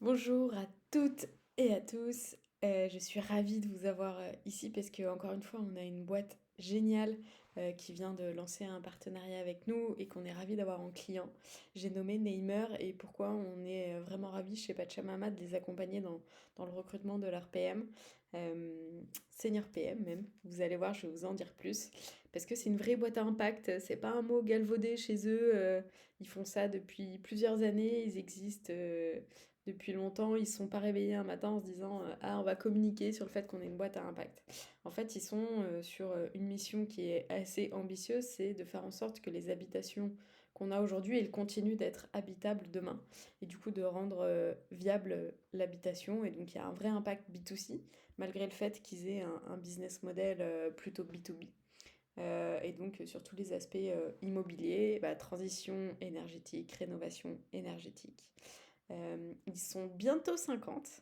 Bonjour à toutes et à tous. Je suis ravie de vous avoir ici parce que encore une fois, on a une boîte géniale qui vient de lancer un partenariat avec nous et qu'on est ravis d'avoir en client. J'ai nommé Neymer et pourquoi on est vraiment ravis chez Pachamama de les accompagner dans le recrutement de leur PM, senior PM même. Vous allez voir, je vais vous en dire plus parce que c'est une vraie boîte à impact. C'est pas un mot galvaudé chez eux. Ils font ça depuis plusieurs années. Ils existent. Depuis longtemps, ils ne se sont pas réveillés un matin en se disant ah, on va communiquer sur le fait qu'on est une boîte à impact. En fait, ils sont sur une mission qui est assez ambitieuse, c'est de faire en sorte que les habitations qu'on a aujourd'hui, elles continuent d'être habitables demain. Et du coup, de rendre viable l'habitation. Et donc, il y a un vrai impact B2C, malgré le fait qu'ils aient un business model plutôt B2B. Et donc, sur tous les aspects immobiliers, bah, transition énergétique, rénovation énergétique. Ils sont bientôt 50.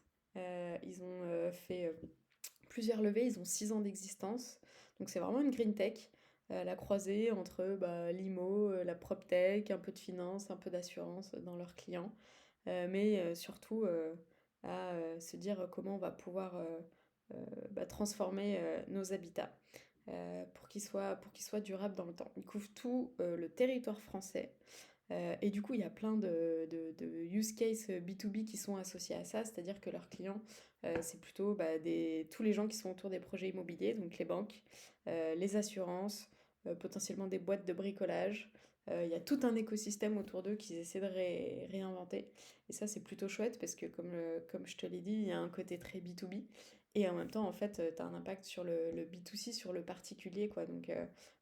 Ils ont fait plusieurs levées, ils ont 6 ans d'existence. Donc c'est vraiment une green tech, la croisée entre bah, l'IMO, la PropTech, un peu de finance, un peu d'assurance dans leurs clients. Mais surtout à se dire comment on va pouvoir bah, transformer nos habitats pour qu'ils soient durables dans le temps. Ils couvrent tout le territoire français. Et du coup, il y a plein de use cases B2B qui sont associés à ça, c'est-à-dire que leurs clients, c'est plutôt bah, tous les gens qui sont autour des projets immobiliers, donc les banques, les assurances, potentiellement des boîtes de bricolage. Il y a tout un écosystème autour d'eux qu'ils essaient de réinventer. Et ça, c'est plutôt chouette parce que, comme je te l'ai dit, il y a un côté très B2B. Et en même temps, en fait, tu as un impact sur le B2C, sur le particulier, quoi. Donc,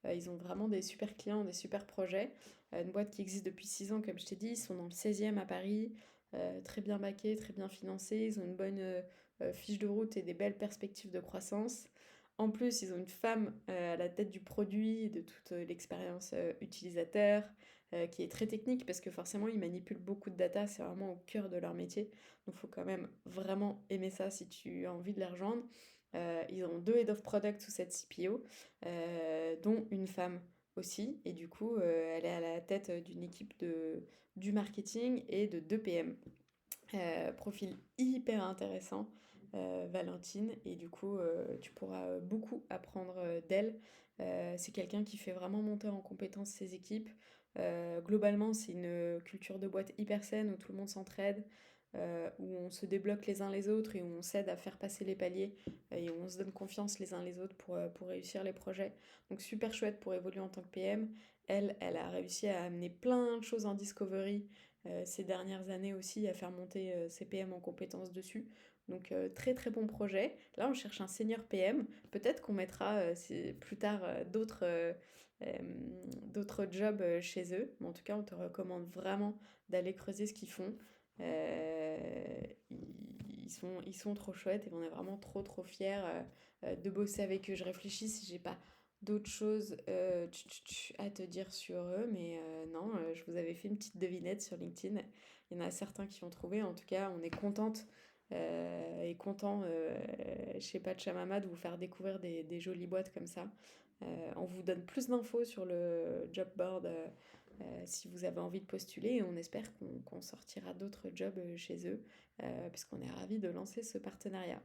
ils ont vraiment des super clients, des super projets. Une boîte qui existe depuis 6 ans, comme je t'ai dit. Ils sont dans le 16e à Paris, très bien backés, très bien financés. Ils ont une bonne fiche de route et des belles perspectives de croissance. En plus, ils ont une femme à la tête du produit, et de toute l'expérience utilisateur, qui est très technique parce que forcément, ils manipulent beaucoup de data. C'est vraiment au cœur de leur métier. Donc, il faut quand même vraiment aimer ça si tu as envie de les rejoindre. Ils ont 2 head of product sous cette CPO, dont une femme aussi. Et du coup, elle est à la tête d'une équipe du marketing et de 2 PM. Profil hyper intéressant, Valentine. Et du coup, tu pourras beaucoup apprendre d'elle. C'est quelqu'un qui fait vraiment monter en compétence ses équipes. Globalement, c'est une culture de boîte hyper saine où tout le monde s'entraide, où on se débloque les uns les autres et où on s'aide à faire passer les paliers et où on se donne confiance les uns les autres pour réussir les projets. Donc super chouette pour évoluer en tant que PM. Elle a réussi à amener plein de choses en discovery ces dernières années aussi, à faire monter ses PM en compétences dessus. Donc très très bon projet. Là on cherche un senior PM. Peut-être qu'on mettra plus tard euh, d'autres jobs chez eux. Mais en tout cas on te recommande vraiment d'aller creuser ce qu'ils font. Euh, ils sont trop chouettes et on est vraiment trop trop fiers de bosser avec eux. Je réfléchis si j'ai pas d'autres choses à te dire sur eux, mais non, je vous avais fait une petite devinette sur LinkedIn. Il y en a certains qui ont trouvé. En tout cas, on est contente et content chez Pachamama de vous faire découvrir des jolies boîtes comme ça. On vous donne plus d'infos sur le job board si vous avez envie de postuler et on espère qu'on sortira d'autres jobs chez eux puisqu'on est ravis de lancer ce partenariat.